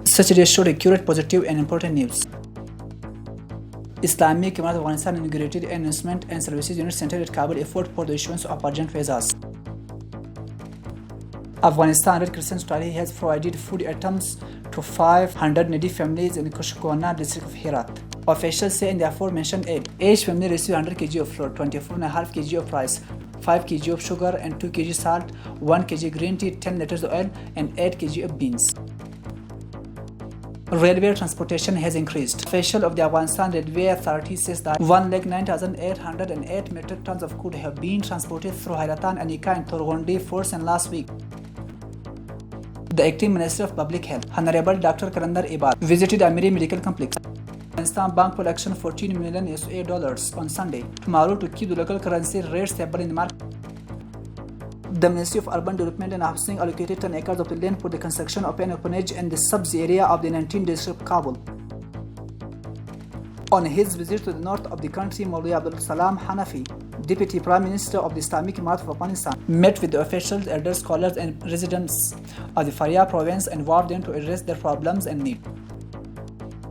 Such a day showed accurate, positive, and important news. Islamic Imarat of Afghanistan inaugurated an investment and services unit centered at Kabul effort for the issuance of urgent visas. Afghanistan Red Crescent Society has provided food items to 500 needy families in Kushkona district of Herat. Officials say in the aforementioned aid, each family received 100 kg of flour, 24.5 kg of rice, 5 kg of sugar and 2 kg salt, 1 kg green tea, 10 liters of oil and 8 kg of beans. Railway transportation has increased. Official of the Afghanistan Railway Authority says that 1,09,808 metric tons of crude have been transported through Hairatan, Anika and Torgondi forts in last week. The Acting Minister of Public Health, Honorable Dr. Karandar Ibad, visited Amiri Medical Complex. Afghanistan Bank will auction $14 million on Sunday, tomorrow, to keep the local currency rate stable in the market. The Ministry of Urban Development and Housing allocated 10 acres of the land for the construction of an orphanage in the subs area of the 19th district of Kabul. On his visit to the north of the country, Maulvi Abdul Salam Hanafi, Deputy Prime Minister of the Islamic Imarat of Afghanistan, met with the officials, elders, scholars and residents of the Faryab province and warned them to address their problems and needs.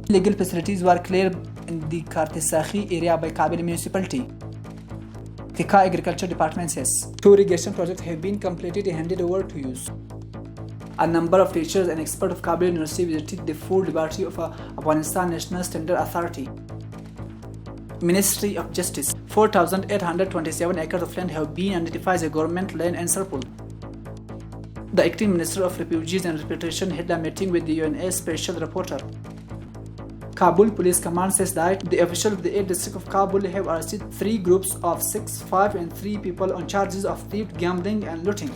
Legal facilities were cleared in the Kartisakhi area by Kabul municipality. Thika Agriculture Department says 2 irrigation projects have been completed and handed over to use. A number of teachers and experts of Kabul University visited the food laboratory of Afghanistan National Standard Authority. Ministry of Justice, 4,827 acres of land have been identified as a government land and surplus. The Acting Minister of Refugees and Repatriation had a meeting with the UNA Special Rapporteur. Kabul Police Command says that the officials of the 8th district of Kabul have arrested 3 groups of 6, 5 and 3 people on charges of theft, gambling and looting.